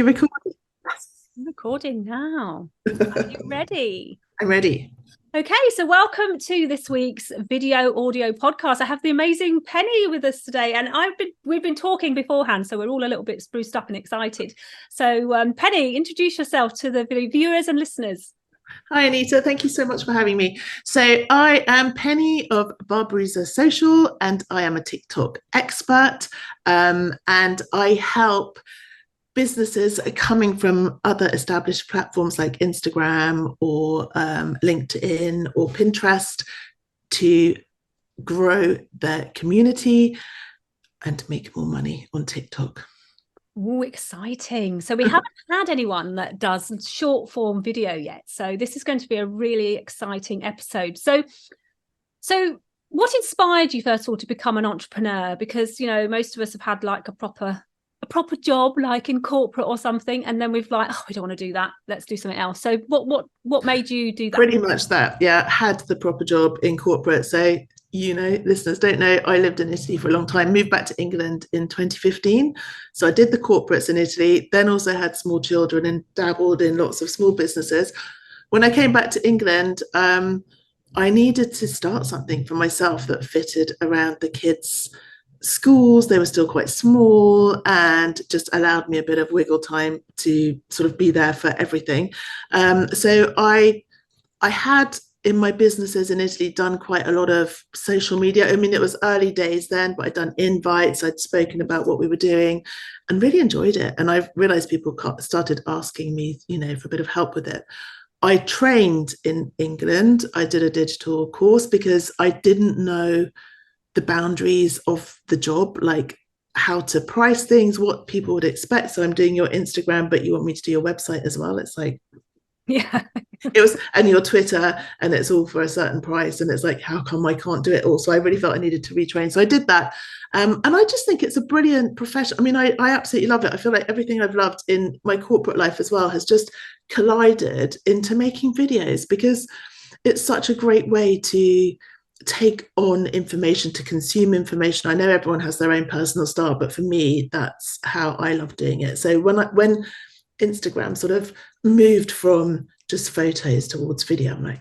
You recording? I'm recording now. Are you ready? I'm ready. Okay, so welcome to this week's video audio podcast. I have the amazing Penny with us today, and we've been talking beforehand, so we're all a little bit spruced up and excited. So, Penny, introduce yourself to the viewers and listeners. Hi, Anita. Thank you so much for having me. So, I am Penny of Barbariza Social, and I am a TikTok expert. And I help businesses coming from other established platforms like Instagram or LinkedIn or Pinterest to grow their community and make more money on TikTok. Oh, exciting. So we haven't had anyone that does short form video yet. So this is going to be a really exciting episode. So what inspired you first of all to become an entrepreneur? Because, most of us have had like a proper job, like in corporate or something, and then we've like, oh, we don't want to do that, let's do something else. So what made you do that? Pretty much that. Yeah, had the proper job in corporate. So, listeners don't know, I lived in Italy for a long time, moved back to England in 2015. So I did the corporates in Italy, then also had small children and dabbled in lots of small businesses. When I came back to England, I needed to start something for myself that fitted around the kids' schools. They were still quite small and just allowed me a bit of wiggle time to sort of be there for everything. So I had in my businesses in Italy done quite a lot of social media. I mean, it was early days then, but I'd done invites, I'd spoken about what we were doing and really enjoyed it. And I realized people started asking me, for a bit of help with it. I trained in England. I did a digital course because I didn't know the boundaries of the job, like how to price things, what people would expect. So I'm doing your Instagram, but you want me to do your website as well. It's like, Yeah. it was, and your Twitter, and it's all for a certain price. And it's like, how come I can't do it all? So I really felt I needed to retrain. So I did that. And I just think it's a brilliant profession. I mean, I absolutely love it. I feel like everything I've loved in my corporate life as well has just collided into making videos because it's such a great way to take on information, to consume information. I know everyone has their own personal style, but for me, that's how I love doing it. So when Instagram sort of moved from just photos towards video, I'm like,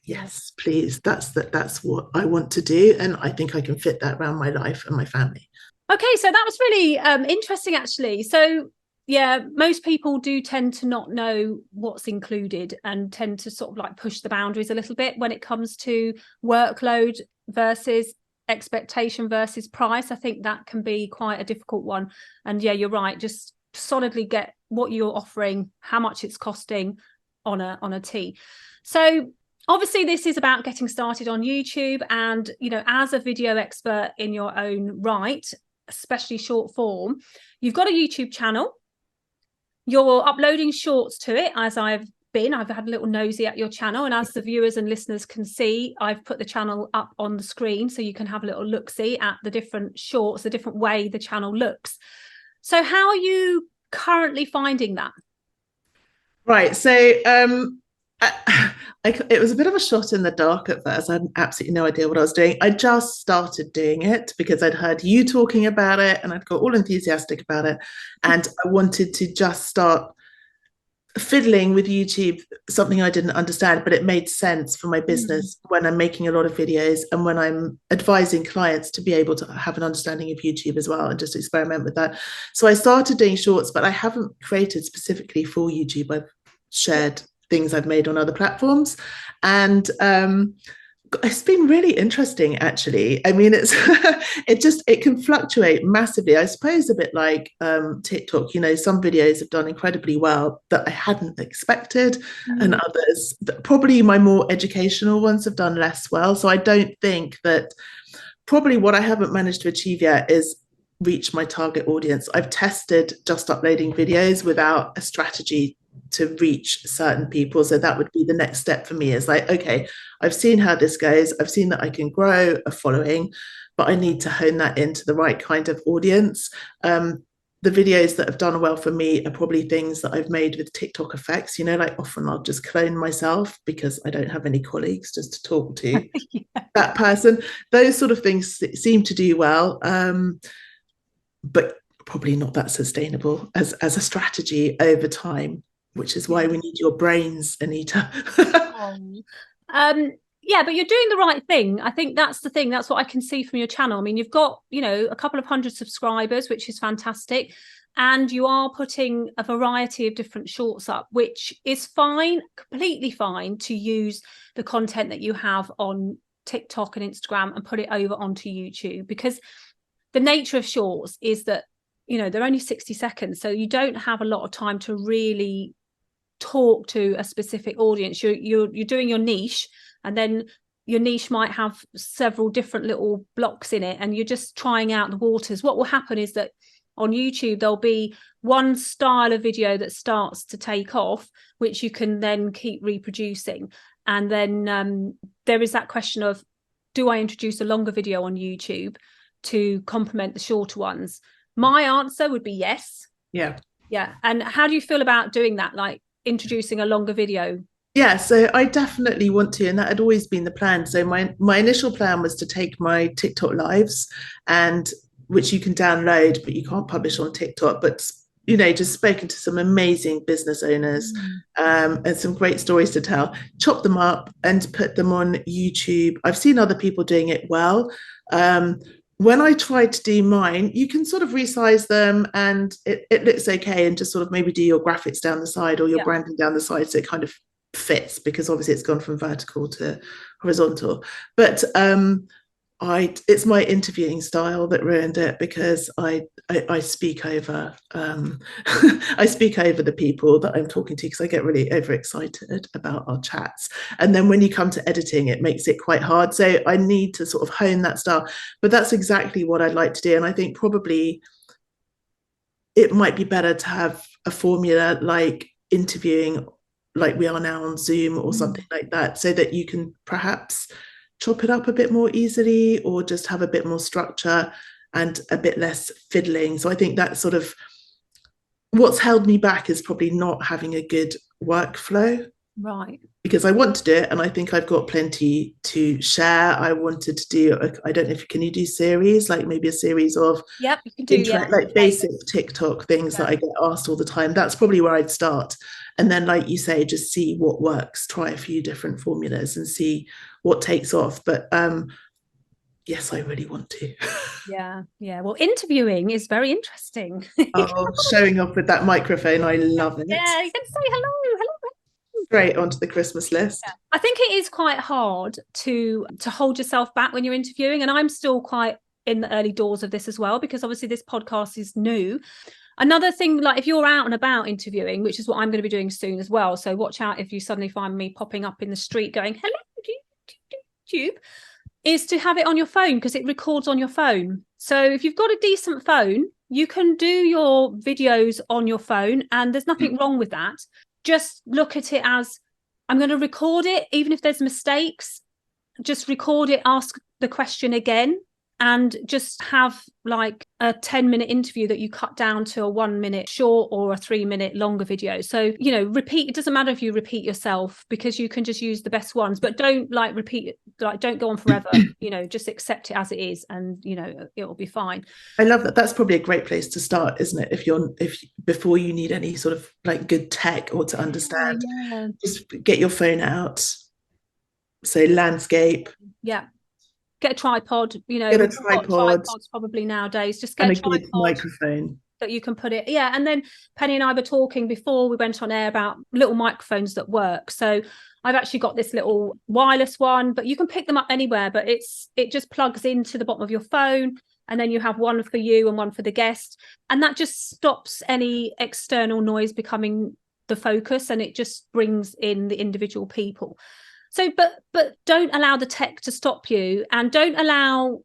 yes, please, that's what I want to do, and I think I can fit that around my life and my family. Okay, so that was really interesting, actually. So, yeah, most people do tend to not know what's included and tend to sort of like push the boundaries a little bit when it comes to workload versus expectation versus price. I think that can be quite a difficult one. And yeah, you're right. Just solidly get what you're offering, how much it's costing on a tee. So obviously this is about getting started on YouTube, and as a video expert in your own right, especially short form, you've got a YouTube channel, you're uploading shorts to it. As I've had a little nosy at your channel, and as the viewers and listeners can see, I've put the channel up on the screen so you can have a little look-see at the different shorts, the different way the channel looks. So how are you currently finding that? Right. So it was a bit of a shot in the dark at first. I had absolutely no idea what I was doing. I just started doing it because I'd heard you talking about it and I'd got all enthusiastic about it. And I wanted to just start fiddling with YouTube, something I didn't understand, but it made sense for my business when I'm making a lot of videos and when I'm advising clients to be able to have an understanding of YouTube as well and just experiment with that. So I started doing shorts, but I haven't created specifically for YouTube. I've shared things I've made on other platforms. And it's been really interesting, actually. I mean, it can fluctuate massively. I suppose a bit like TikTok. Some videos have done incredibly well that I hadn't expected, and others, probably my more educational ones, have done less well. So I don't think that, probably what I haven't managed to achieve yet is reach my target audience. I've tested just uploading videos without a strategy to reach certain people. So that would be the next step for me, is like, okay, I've seen how this goes. I've seen that I can grow a following, but I need to hone that into the right kind of audience. The videos that have done well for me are probably things that I've made with TikTok effects. Like often I'll just clone myself because I don't have any colleagues just to talk to Yeah. that person. Those sort of things seem to do well. But probably not that sustainable as a strategy over time, which is why we need your brains, Anita. Yeah, but you're doing the right thing. I think that's the thing. That's what I can see from your channel. I mean, you've got, a couple of hundred subscribers, which is fantastic. And you are putting a variety of different shorts up, which is fine, completely fine to use the content that you have on TikTok and Instagram and put it over onto YouTube, because the nature of shorts is that, they're only 60 seconds. So you don't have a lot of time to really talk to a specific audience. You're doing your niche, and then your niche might have several different little blocks in it, and you're just trying out the waters. What will happen is that on YouTube, there'll be one style of video that starts to take off, which you can then keep reproducing. And then there is that question of, do I introduce a longer video on YouTube to complement the shorter ones? My answer would be yes. Yeah. And how do you feel about doing that, like introducing a longer video? Yeah, so I definitely want to, and that had always been the plan. So my initial plan was to take my TikTok lives, and which you can download, but you can't publish on TikTok. But just spoken to some amazing business owners, and some great stories to tell. Chop them up and put them on YouTube. I've seen other people doing it well. When I tried to do mine, you can sort of resize them and it looks okay, and just sort of maybe do your graphics down the side or your branding down the side, so it kind of fits, because obviously it's gone from vertical to horizontal. But it's my interviewing style that ruined it, because I speak over I speak over the people that I'm talking to, because I get really overexcited about our chats, and then when you come to editing, it makes it quite hard. So I need to sort of hone that style, but that's exactly what I'd like to do. And I think probably it might be better to have a formula like interviewing like we are now on Zoom or something like that, so that you can perhaps chop it up a bit more easily, or just have a bit more structure and a bit less fiddling. So I think that's sort of what's held me back, is probably not having a good workflow. Right. Because I want to do it, and I think I've got plenty to share. I wanted to do, I don't know if can you do series, like maybe a series of you can do like basic TikTok things that I get asked all the time. That's probably where I'd start. And then, like you say, just see what works, try a few different formulas and see what takes off. But yes, I really want to. Well, interviewing is very interesting. Showing up with that microphone, I love it. Yeah, you can say hello. Straight onto the Christmas list. I think it is quite hard to hold yourself back when you're interviewing, and I'm still quite in the early doors of this as well, because obviously this podcast is new. Another thing, like if you're out and about interviewing, which is what I'm going to be doing soon as well, so watch out if you suddenly find me popping up in the street going hello YouTube, is to have it on your phone, because it records on your phone. So if you've got a decent phone, you can do your videos on your phone, and there's nothing wrong with that. Just look at it as, I'm going to record it, even if there's mistakes, just record it, ask the question again, and just have like a 10-minute interview that you cut down to a 1-minute short or a 3-minute longer video. So, repeat. It doesn't matter if you repeat yourself, because you can just use the best ones, but don't repeat, don't go on forever, just accept it as it is, and, it'll be fine. I love that. That's probably a great place to start, isn't it? If before you need any sort of like good tech or to understand, just get your phone out. So landscape. Yeah. Get a tripod, Get a tripod. Tripods probably nowadays. Just get a good microphone that you can put it. Yeah. And then Penny and I were talking before we went on air about little microphones that work. So I've actually got this little wireless one, but you can pick them up anywhere, but it just plugs into the bottom of your phone. And then you have one for you and one for the guest. And that just stops any external noise becoming the focus, and it just brings in the individual people. So, but don't allow the tech to stop you, and don't allow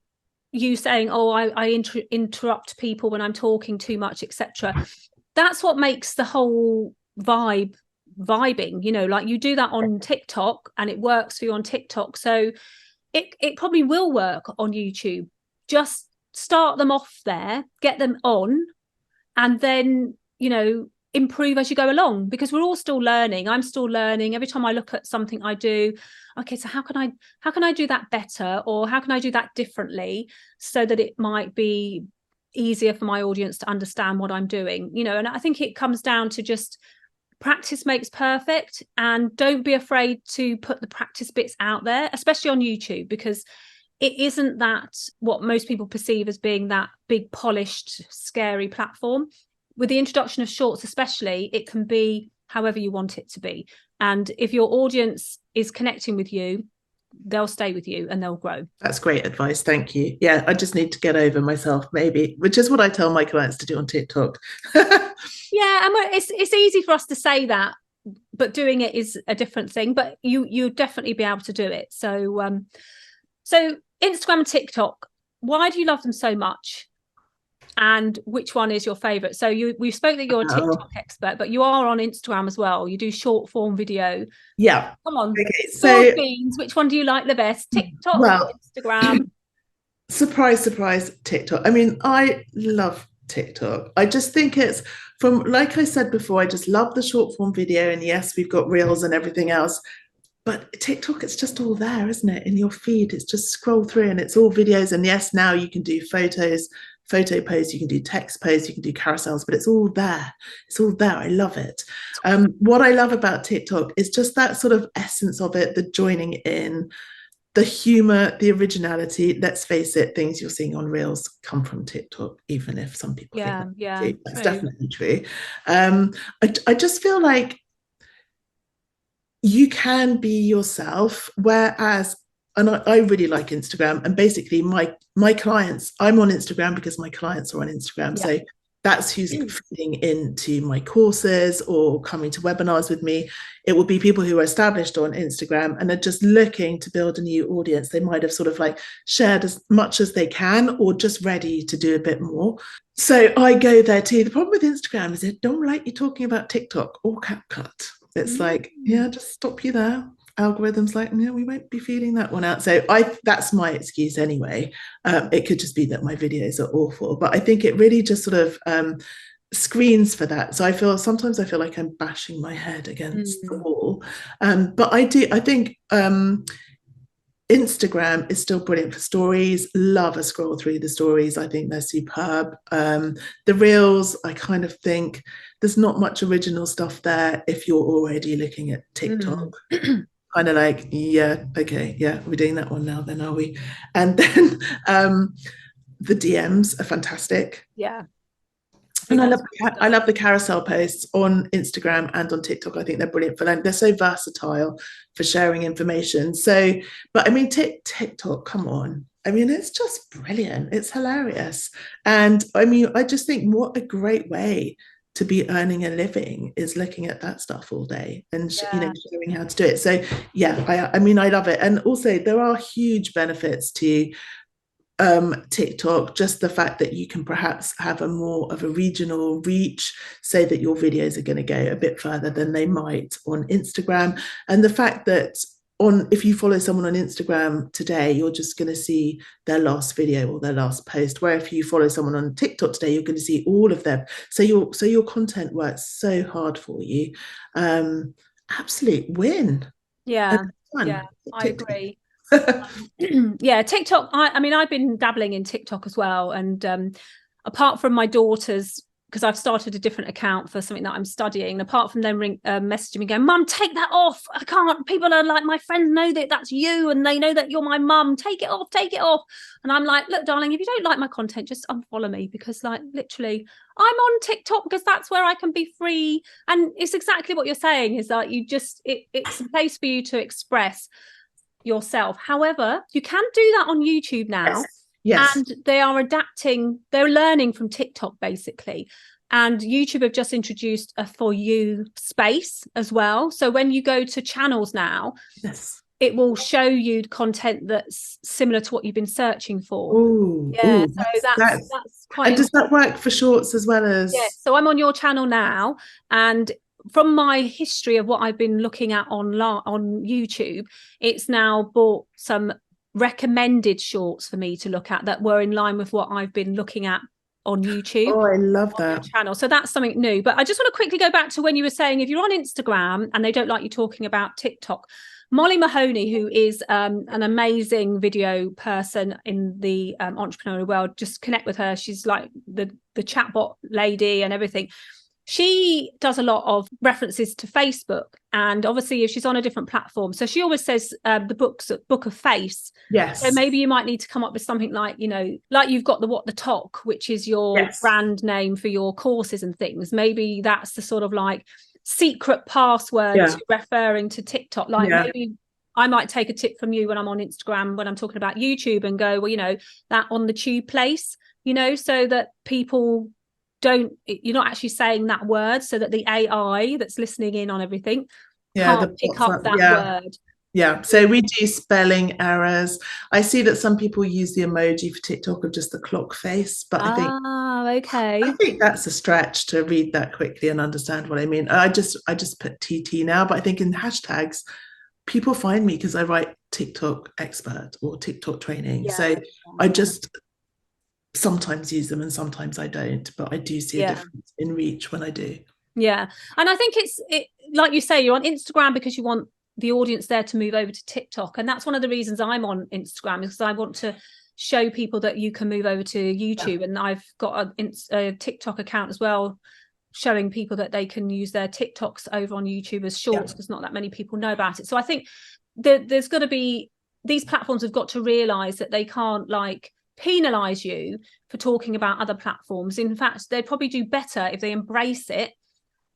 you saying, oh, I interrupt people when I'm talking too much, etc. That's what makes the whole vibing, like you do that on TikTok and it works for you on TikTok. So it probably will work on YouTube. Just start them off there, get them on, and then, improve as you go along, because we're all still learning. I'm still learning. Every time I look at something I do, okay, so how can I do that better, or how can I do that differently, so that it might be easier for my audience to understand what I'm doing, you know. And I think it comes down to just practice makes perfect, and don't be afraid to put the practice bits out there, especially on YouTube, because it isn't that what most people perceive as being that big, polished, scary platform. With the introduction of shorts especially, it can be however you want it to be. And if your audience is connecting with you, they'll stay with you and they'll grow. That's great advice. Thank you. Yeah, I just need to get over myself, maybe, which is what I tell my clients to do on TikTok. Yeah, and it's easy for us to say that, but doing it is a different thing. But you definitely be able to do it. So so Instagram and TikTok, why do you love them so much? And which one is your favorite? So we spoke that you're a TikTok expert, but you are on Instagram as well. You do short form video. Yeah. Come on. Okay, so beans, which one do you like the best? TikTok well, or Instagram? Surprise, surprise, TikTok. I mean, I love TikTok. I just think it's from, like I said before, I just love the short form video. And yes, we've got reels and everything else. But TikTok, it's just all there, isn't it? In your feed, it's just scroll through and it's all videos. And yes, now you can do photos, photo posts, you can do text posts, you can do carousels, but it's all there. It's all there. I love it. What I love about TikTok is just that sort of essence of it, the joining in, the humor, the originality. Let's face it, things you're seeing on Reels come from TikTok, even if some people think that's definitely true. I just feel like you can be yourself, whereas, and I really like Instagram, and basically my clients, I'm on Instagram because my clients are on Instagram. So that's who's feeding into my courses or coming to webinars with me. It will be people who are established on Instagram and are just looking to build a new audience. They might have sort of like shared as much as they can or just ready to do a bit more. So I go there too. The problem with Instagram is it don't like you talking about TikTok or CapCut. It's like, yeah, just stop you there. Algorithms like, no, we won't be feeding that one out. So that's my excuse anyway. It could just be that my videos are awful, but I think it really just sort of screens for that. So sometimes I feel like I'm bashing my head against the wall. But I think Instagram is still brilliant for stories. Love a scroll through the stories. I think they're superb. The reels, I kind of think there's not much original stuff there if you're already looking at TikTok. Kind of like, yeah, okay, yeah, we're doing that one now then, are we? And then the DMs are fantastic. Yeah. And I love the carousel posts on Instagram and on TikTok. I think they're brilliant for them. They're so versatile for sharing information. So, but I mean, TikTok, come on. I mean, it's just brilliant. It's hilarious. And I mean, I just think what a great way to be earning a living is looking at that stuff all day and showing how to do it. So yeah, I mean, I love it. And also there are huge benefits to TikTok, just the fact that you can perhaps have a more of a regional reach, say that your videos are going to go a bit further than they might on Instagram. And the fact that if you follow someone on Instagram today, you're just going to see their last video or their last post, where if you follow someone on TikTok today, you're going to see all of them. So your content works so hard for you. Absolute win. Yeah, I agree. Yeah, TikTok, I mean, I've been dabbling in TikTok as well, and apart from my daughters, because I've started a different account for something that I'm studying, apart from them messaging me going, Mum, take that off, I can't, people are like, my friends know that that's you and they know that you're my mum, take it off. And I'm like, look, darling, if you don't like my content, just unfollow me, because like literally I'm on TikTok because that's where I can be free. And it's exactly what you're saying, is that you just it's a place for you to express yourself. However, you can do that on YouTube now. Yes. And they are adapting, they're learning from TikTok basically. And YouTube have just introduced a For You space as well. So when you go to channels now, it will show you content that's similar to what you've been searching for. So that's quite. And does that work for shorts as well as? Yeah, so I'm on your channel now, and from my history of what I've been looking at on YouTube, it's now brought some recommended shorts for me to look at that were in line with what I've been looking at on YouTube. Oh, I love that channel. So that's something new. But I just want to quickly go back to when you were saying if you're on Instagram and they don't like you talking about TikTok. Molly Mahoney, who is an amazing video person in the entrepreneurial world, just connect with her. She's like the chatbot lady and everything. She does a lot of references to Facebook, and obviously if she's on a different platform, so she always says the book of face. Yes. So maybe you might need to come up with something like, you know, like you've got the What the Talk, which is your brand name for your courses and things. Maybe that's the sort of like secret password to referring to TikTok. Like maybe I might take a tip from you when I'm on Instagram, when I'm talking about YouTube, and go, well, you know, that on the tube place, you know, so that people you're not actually saying that word, so that the AI that's listening in on everything can't pick up that word. Yeah, so we do spelling errors. I see that some people use the emoji for TikTok of just the clock face, but I think that's a stretch to read that quickly and understand what I mean. I just put TT now, but I think in hashtags, people find me because I write TikTok expert or TikTok training. So I just sometimes use them and sometimes I don't, but I do see a difference in reach when I do. Yeah, and I think it's like you say, you're on Instagram because you want the audience there to move over to TikTok, and that's one of the reasons I'm on Instagram, is because I want to show people that you can move over to YouTube. And I've got a TikTok account as well, showing people that they can use their TikToks over on YouTube as shorts, because not that many people know about it. So I think there's got to be, these platforms have got to realize that they can't like penalize you for talking about other platforms. In fact, they'd probably do better if they embrace it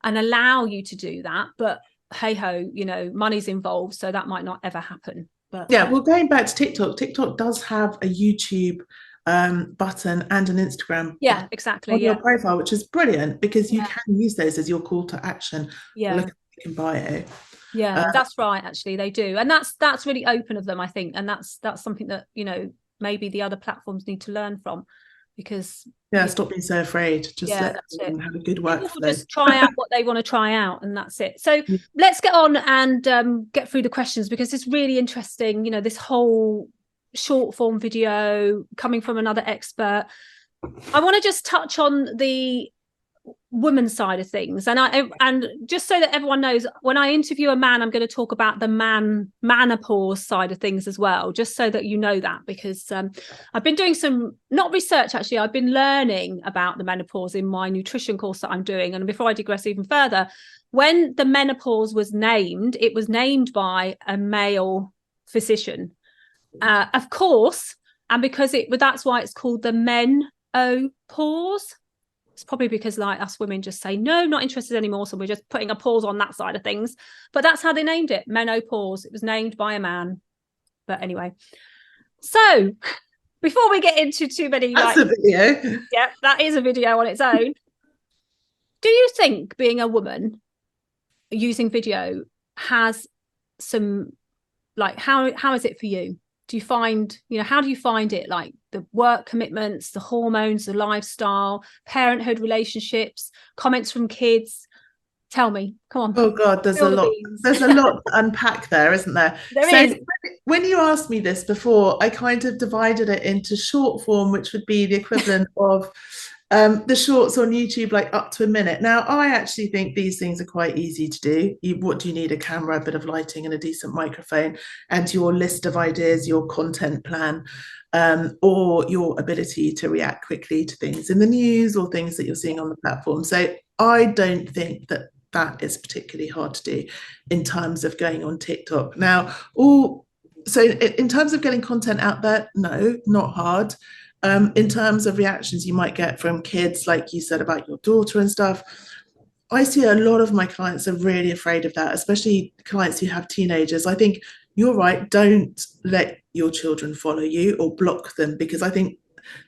and allow you to do that. But hey ho, you know, money's involved, so that might not ever happen. But well, going back to TikTok does have a YouTube button and an Instagram button exactly on your profile, which is brilliant, because you can use those as your call to action. Look at the bio. That's right, actually they do, and that's really open of them, I think, and that's something that, you know, maybe the other platforms need to learn from, because stop being so afraid, just let them have a good workflow. Just try out what they want to try out, and that's it. So let's get on and get through the questions, because it's really interesting, you know, this whole short form video coming from another expert. I want to just touch on the women's side of things, and just so that everyone knows, when I interview a man, I'm going to talk about the menopause side of things as well, just so that you know that, because I've been doing some, not research actually, I've been learning about the menopause in my nutrition course that I'm doing. And before I digress even further, when the menopause was named, it was named by a male physician, of course, and because that's why it's called the menopause. It's probably because like us women just say, no, not interested anymore, so we're just putting a pause on that side of things. But that's how they named it, menopause. It was named by a man. But so before we get into too many, that's a video. Yeah, that is a video on its own. Do you think being a woman using video has some, like, how is it for you? Do you find, you know, how do you find it, like the work commitments, the hormones, the lifestyle, parenthood, relationships, comments from kids? Tell me, come on. Oh God, there's a lot to unpack there, isn't there? There is. When you asked me this before, I kind of divided it into short form, which would be the equivalent of the shorts on YouTube, like up to a minute. Now, I actually think these things are quite easy to do. What do you need? A camera, a bit of lighting, and a decent microphone, and your list of ideas, your content plan, or your ability to react quickly to things in the news or things that you're seeing on the platform. So I don't think that is particularly hard to do in terms of going on TikTok. Now, so in terms of getting content out there, no, not hard. In terms of reactions you might get from kids, like you said about your daughter and stuff, I see a lot of my clients are really afraid of that, especially clients who have teenagers. I think you're right, don't let your children follow you or block them, because I think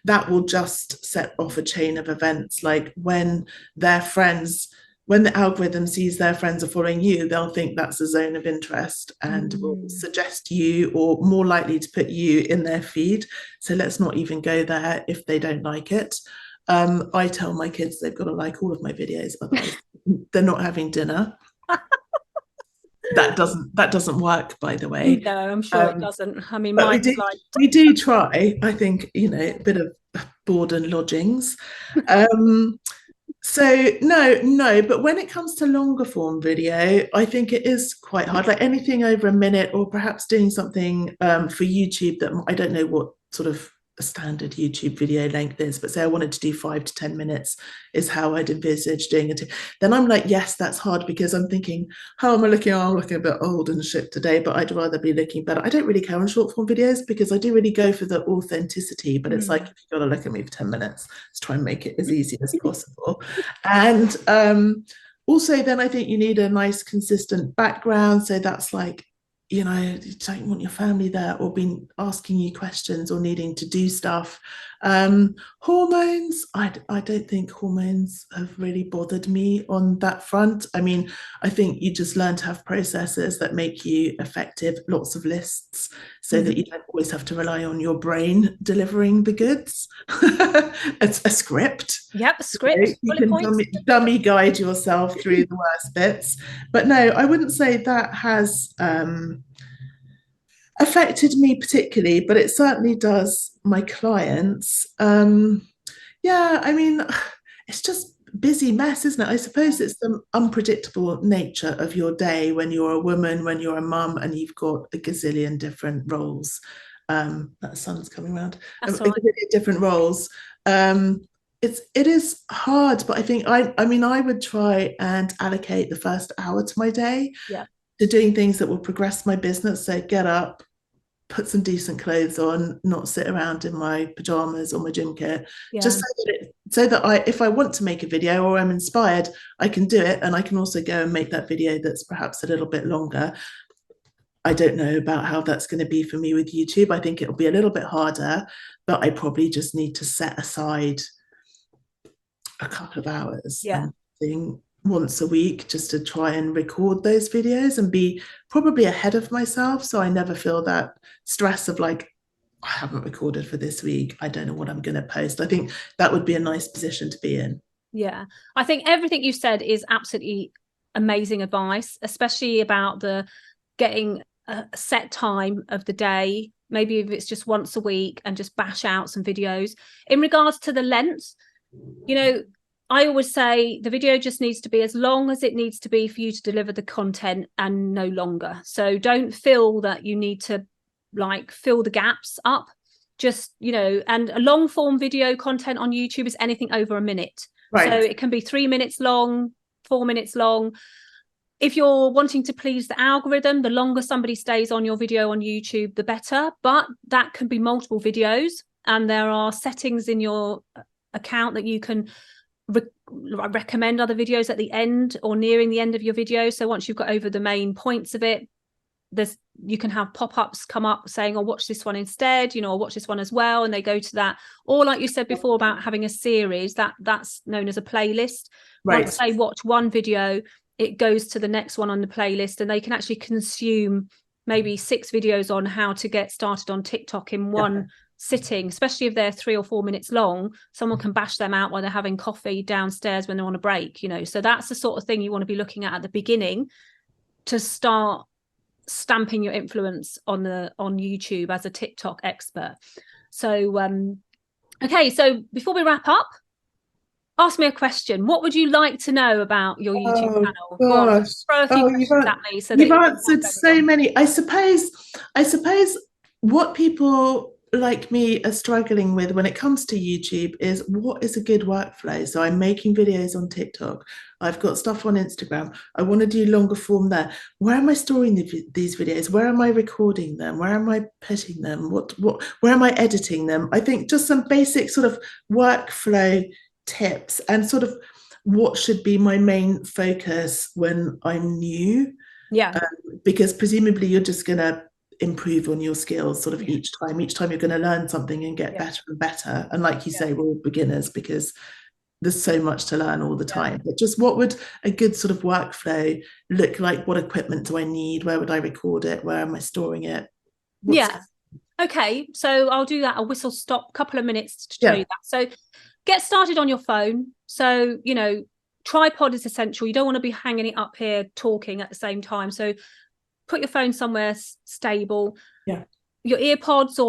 that will just set off a chain of events. Like when the algorithm sees their friends are following you, they'll think that's a zone of interest and will suggest you, or more likely to put you in their feed. So let's not even go there if they don't like it. I tell my kids they've got to like all of my videos, otherwise they're not having dinner. That doesn't work, by the way. No, I'm sure it doesn't. I mean, we do try. I think, you know, a bit of board and lodgings. So no, but when it comes to longer form video, I think it is quite hard. Like anything over a minute, or perhaps doing something for YouTube that I don't know what sort of a standard YouTube video length is, but say I wanted to do 5 to 10 minutes is how I'd envisage doing it. Then I'm like, yes, that's hard because I'm thinking, how am I looking? Oh, I'm looking a bit old and shit today, but I'd rather be looking better. I don't really care on short form videos because I do really go for the authenticity, but it's like, if you've got to look at me for 10 minutes, let's try and make it as easy as possible. And also, then I think you need a nice, consistent background. So that's like, you don't want your family there or being asking you questions or needing to do stuff. Hormones, I don't think hormones have really bothered me on that front. I mean, I think you just learn to have processes that make you effective, lots of lists, so that you don't always have to rely on your brain delivering the goods. It's a script. Yep, a script. You can dummy guide yourself through the worst bits. But no, I wouldn't say that has affected me particularly, but it certainly does my clients. Yeah, I mean, it's just busy mess, isn't it? I suppose it's the unpredictable nature of your day when you're a woman, when you're a mum, and you've got a gazillion different roles. That sun's coming around. That's A gazillion different roles. It is hard, but I think I mean I would try and allocate the first hour to my day to doing things that will progress my business. So get up, put some decent clothes on, not sit around in my pajamas or my gym kit, just so that I, if I want to make a video or I'm inspired, I can do it, and I can also go and make that video that's perhaps a little bit longer. I don't know about how that's going to be for me with YouTube. I think it'll be a little bit harder, but I probably just need to set aside a couple of hours once a week just to try and record those videos and be probably ahead of myself, so I never feel that stress of like, I haven't recorded for this week, I don't know what I'm going to post. I think that would be a nice position to be in. Yeah, I think everything you said is absolutely amazing advice, especially about the getting a set time of the day, maybe if it's just once a week, and just bash out some videos. In regards to the length, I always say the video just needs to be as long as it needs to be for you to deliver the content, and no longer. So don't feel that you need to like fill the gaps up. Just, and a long form video content on YouTube is anything over a minute. Right. So it can be 3 minutes long, 4 minutes long. If you're wanting to please the algorithm, the longer somebody stays on your video on YouTube, the better. But that can be multiple videos, and there are settings in your account that you can recommend other videos at the end or nearing the end of your video. So once you've got over the main points of it, you can have pop-ups come up saying, oh, watch this one instead, or watch this one as well, and they go to that. Or like you said before about having a series, that's known as a playlist. Right. Once they watch one video, it goes to the next one on the playlist, and they can actually consume maybe 6 videos on how to get started on TikTok in one sitting, especially if they're 3 or 4 minutes long. Someone can bash them out while they're having coffee downstairs when they're on a break, so that's the sort of thing you want to be looking at the beginning to start stamping your influence on YouTube as a TikTok expert. So okay, so before we wrap up, ask me a question. What would you like to know about your YouTube channel? Gosh. Throw a few questions at me. So you've answered so many. I suppose what people like me are struggling with when it comes to YouTube is, what is a good workflow? So I'm making videos on TikTok. I've got stuff on Instagram. I want to do longer form there. Where am I storing these videos? Where am I recording them? Where am I putting them? Where am I editing them? I think just some basic sort of workflow tips, and sort of what should be my main focus when I'm new. Because presumably you're just going to improve on your skills sort of each time you're going to learn something and get better and better, and like you say, we're all beginners because there's so much to learn all the time. But just what would a good sort of workflow look like? What equipment do I need? Where would I record it? Where am I storing it? Okay, so I'll do that. I'll whistle stop a couple of minutes to show you that. So get started on your phone. So tripod is essential. You don't want to be hanging it up here talking at the same time. So put your phone somewhere stable. Your earpods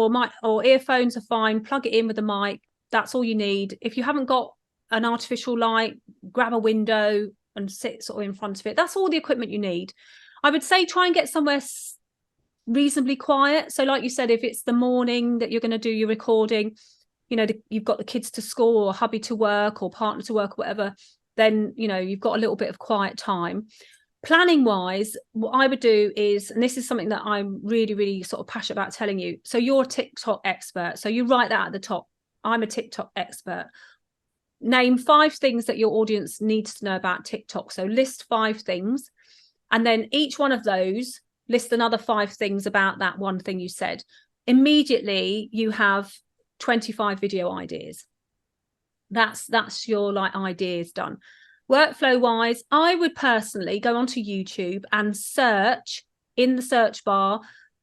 or earphones are fine. Plug it in with the mic. That's all you need. If you haven't got an artificial light, grab a window and sit sort of in front of it. That's all the equipment you need. I would say try and get somewhere reasonably quiet. So like you said, if it's the morning that you're going to do your recording, you know, you've got the kids to school or hubby to work or partner to work or whatever, then, you know, you've got a little bit of quiet time. Planning wise, what I would do is, and this is something that I'm really, really sort of passionate about telling you. So you're a TikTok expert. So you write that at the top. I'm a TikTok expert. Name 5 things that your audience needs to know about TikTok. So list 5 things. And then each one of those, list another 5 things about that one thing you said. Immediately, you have 25 video ideas. That's your like ideas done. Workflow wise, I would personally go onto YouTube and search in the search bar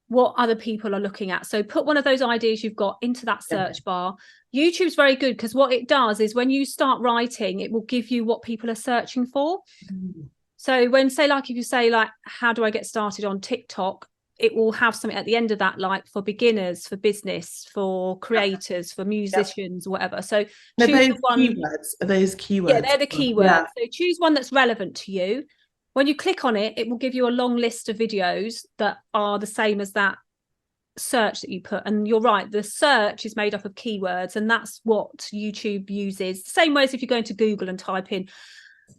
what other people are looking at. So put one of those ideas you've got into that search bar. YouTube's very good because what it does is when you start writing, it will give you what people are searching for. So when say like if you say like, how do I get started on TikTok? It will have something at the end of that, like for beginners, for business, for creators, for musicians, whatever. So Are choose those one. keywords? Are those keywords? Yeah, they're the keywords. So choose one that's relevant to you. When you click on it, it will give you a long list of videos that are the same as that search that you put. And you're right, the search is made up of keywords, and that's what YouTube uses. The same way as if you go into Google and type in,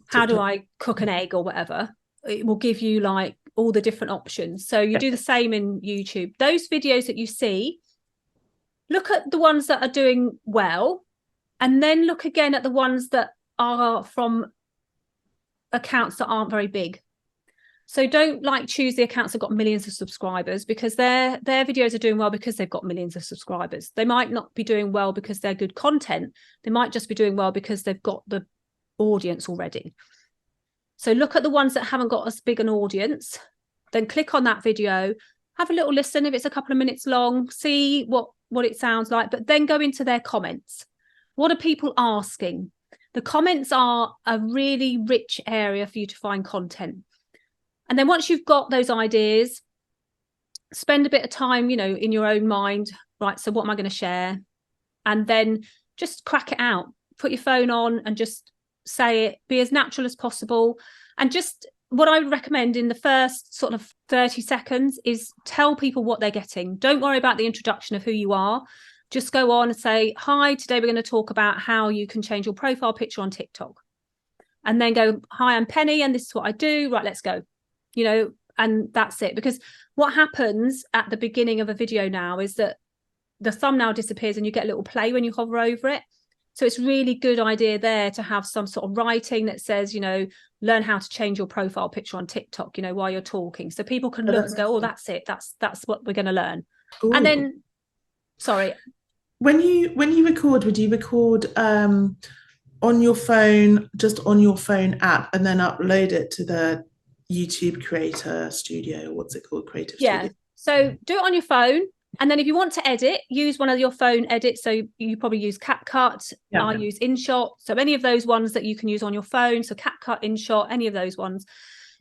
how do I cook an egg or whatever, it will give you like all the different options. So you do the same in YouTube. Those videos that you see, look at the ones that are doing well, and then look again at the ones that are from accounts that aren't very big. So don't like choose the accounts that got millions of subscribers, because their videos are doing well because they've got millions of subscribers. They might not be doing well because they're good content. They might just be doing well because they've got the audience already. So look at the ones that haven't got as big an audience, then click on that video, have a little listen. If it's a couple of minutes long, see what it sounds like, but then go into their comments. What are people asking? The comments are a really rich area for you to find content. And then once you've got those ideas, spend a bit of time, you know, in your own mind, right? So what am I going to share? And then just crack it out. Put your phone on and just say it, be as natural as possible. And just what I would recommend in the first sort of 30 seconds is tell people what they're getting. Don't worry about the introduction of who you are. Just go on and say, hi, today we're going to talk about how you can change your profile picture on TikTok. And then go, hi, I'm Penny and this is what I do. Right, let's go. You know, and that's it. Because what happens at the beginning of a video now is that the thumbnail disappears and you get a little play when you hover over it. So it's really good idea there to have some sort of writing that says, you know, learn how to change your profile picture on TikTok, you know, while you're talking. So people can look and go, oh, that's it. That's what we're going to learn. Ooh. And then, sorry. When you record, would you record on your phone, just on your phone app, and then upload it to the YouTube Creator Studio? What's it called? Creative Studio. So do it on your phone. And then if you want to edit, use one of your phone edits. So you probably use CapCut. I use InShot. So any of those ones that you can use on your phone. So CapCut, InShot, any of those ones.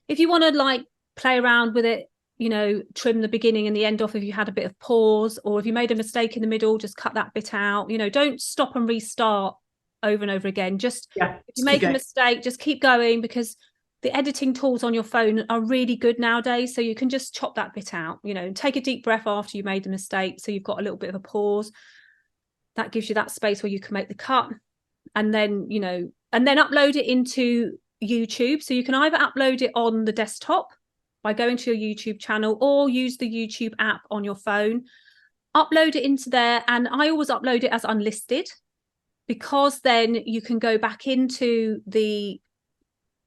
If you want to like play around with it, you know, trim the beginning and the end off if you had a bit of pause, or if you made a mistake in the middle, just cut that bit out. You know, don't stop and restart over and over again. Just if you make a mistake, just keep going, because the editing tools on your phone are really good nowadays. So you can just chop that bit out, you know, take a deep breath after you made the mistake. So you've got a little bit of a pause. That gives you that space where you can make the cut. And then, you know, and then upload it into YouTube. So you can either upload it on the desktop by going to your YouTube channel, or use the YouTube app on your phone. Upload it into there. And I always upload it as unlisted, because then you can go back into the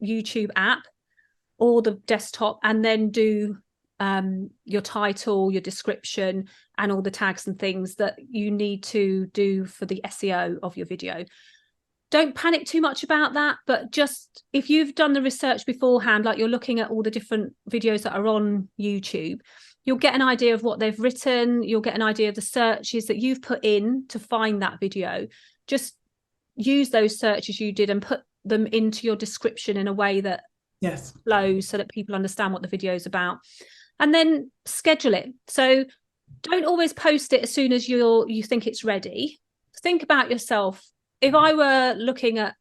YouTube app or the desktop and then do your title, your description, and all the tags and things that you need to do for the SEO of your video. Don't panic too much about that, but just if you've done the research beforehand, like you're looking at all the different videos that are on YouTube, you'll get an idea of what they've written. You'll get an idea of the searches that you've put in to find that video. Just use those searches you did and put them into your description in a way that flows, so that people understand what the video is about. And then schedule it. So don't always post it as soon as you think it's ready. Think about yourself. If I were looking at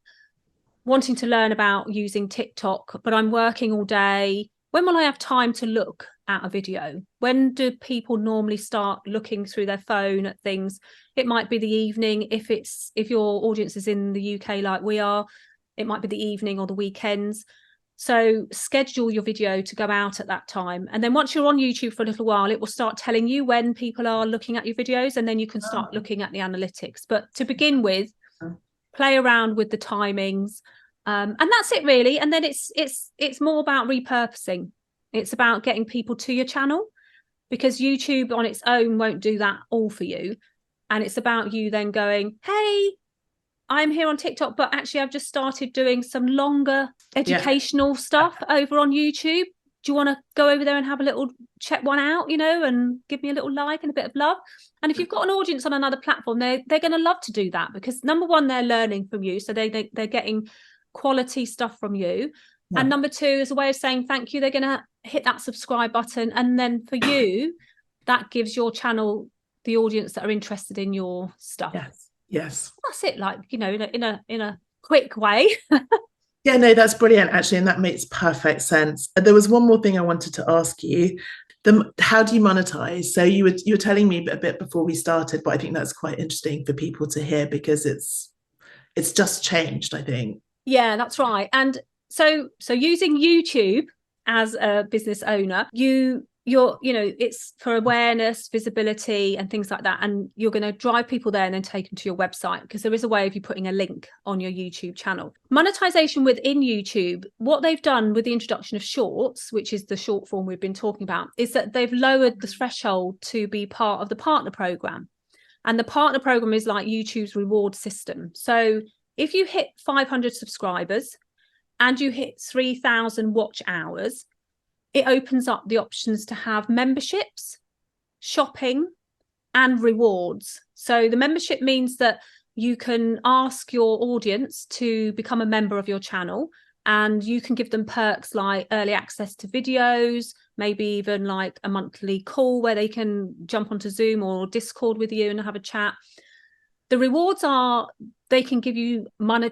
wanting to learn about using TikTok, but I'm working all day. When will I have time to look at a video? When do people normally start looking through their phone at things? It might be the evening. If your audience is in the UK like we are, it might be the evening or the weekends. So schedule your video to go out at that time. And then once you're on YouTube for a little while, it will start telling you when people are looking at your videos, and then you can start looking at the analytics. But to begin with, play around with the timings. And that's it really. And then it's more about repurposing. It's about getting people to your channel, because YouTube on its own won't do that all for you. And it's about you then going, hey, I'm here on TikTok, but actually I've just started doing some longer educational stuff over on YouTube. Do you want to go over there and have a little check one out, you know, and give me a little like and a bit of love? And if you've got an audience on another platform, they're going to love to do that, because number one, they're learning from you. So they're getting quality stuff from you. Yeah. And number two, is a way of saying thank you. They're going to hit that subscribe button. And then for you, that gives your channel the audience that are interested in your stuff. Yes. That's it, like, you know, in a quick way. Yeah, no, that's brilliant, actually, and that makes perfect sense. There was one more thing I wanted to ask you. How do you monetize? So you were telling me a bit before we started, but I think that's quite interesting for people to hear, because it's just changed, I think. Yeah, that's right. And so using YouTube as a business owner, you're it's for awareness, visibility and things like that, and you're going to drive people there and then take them to your website, because there is a way of you putting a link on your YouTube channel. Monetization within YouTube, what they've done with the introduction of shorts, which is the short form we've been talking about, is that they've lowered the threshold to be part of the partner program. And the partner program is like YouTube's reward system. So if you hit 500 subscribers and you hit 3,000 watch hours, it opens up the options to have memberships, shopping, and rewards. So the membership means that you can ask your audience to become a member of your channel, and you can give them perks like early access to videos, maybe even like a monthly call where they can jump onto Zoom or Discord with you and have a chat. The rewards are, they can give you money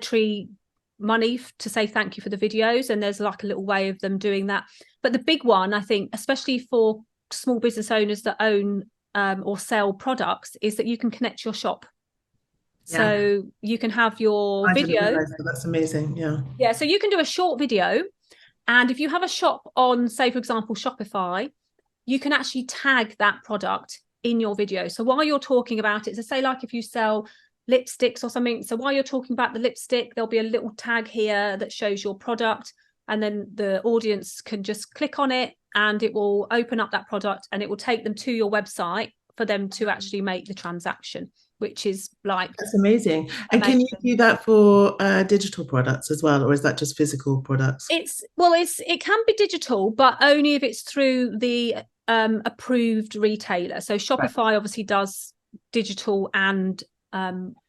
to say thank you for the videos, and there's like a little way of them doing that. But the big one, I think, especially for small business owners that own or sell products, is that you can connect your shop. Yeah. So you can have your video. That's amazing. Yeah, so you can do a short video, and if you have a shop on, say, for example, Shopify, you can actually tag that product in your video. So while you're talking about it, so say like if you sell lipsticks or something, so while you're talking about the lipstick, there'll be a little tag here that shows your product, and then the audience can just click on it and it will open up that product and it will take them to your website for them to actually make the transaction, which is like, that's amazing. And can you do that for digital products as well, or is that just physical products? It can be digital, but only if it's through the approved retailer. So Shopify obviously does digital and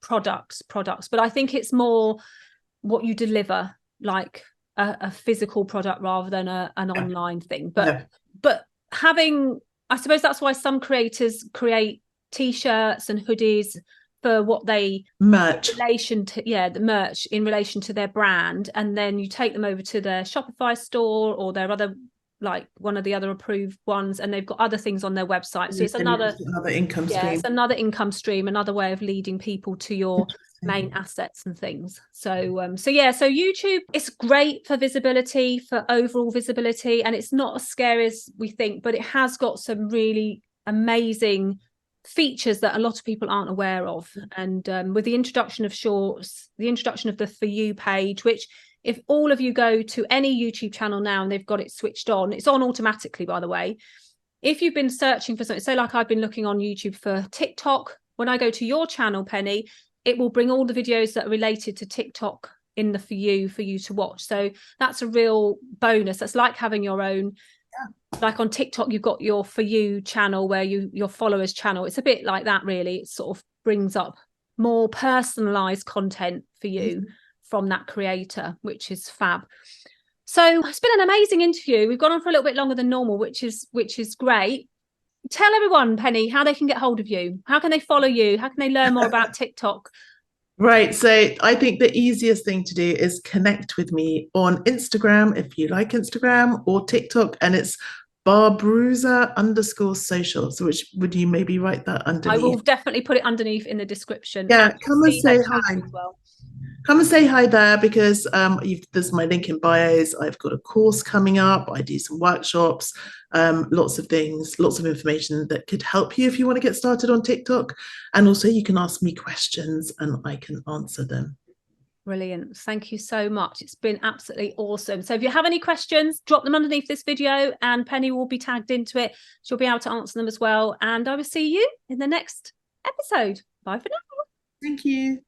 products, but I think it's more what you deliver, like a physical product rather than an online thing. But having, I suppose that's why some creators create t-shirts and hoodies for what they merch in relation to the merch in relation to their brand, and then you take them over to their Shopify store or their other, like one of the other approved ones, and they've got other things on their website. So it's another income stream. It's another income stream, another way of leading people to your main assets and things. So YouTube, it's great for visibility, for overall visibility, and it's not as scary as we think, but it has got some really amazing features that a lot of people aren't aware of. And with the introduction of shorts, the introduction of the For You page, which if all of you go to any YouTube channel now and they've got it switched on, it's on automatically, by the way. If you've been searching for something, say like I've been looking on YouTube for TikTok, when I go to your channel, Penny, it will bring all the videos that are related to TikTok in the for you to watch. So that's a real bonus. That's like having your own, like on TikTok, you've got your For You channel where your followers channel. It's a bit like that, really. It sort of brings up more personalized content for you from that creator, which is fab. So it's been an amazing interview. We've gone on for a little bit longer than normal, which is great. Tell everyone, Penny, how they can get hold of you. How can they follow you? How can they learn more about TikTok? Right. So I think the easiest thing to do is connect with me on Instagram if you like Instagram, or TikTok, and it's Barbruza_social. So which would you maybe write that I will underneath? definitely put it underneath in the description, Yeah, and come and see her say channel hi. as well. Come and say hi there, because there's my link in bios. I've got a course coming up. I do some workshops, lots of things, lots of information that could help you if you want to get started on TikTok. And also you can ask me questions and I can answer them. Brilliant. Thank you so much. It's been absolutely awesome. So if you have any questions, drop them underneath this video and Penny will be tagged into it. She'll be able to answer them as well. And I will see you in the next episode. Bye for now. Thank you.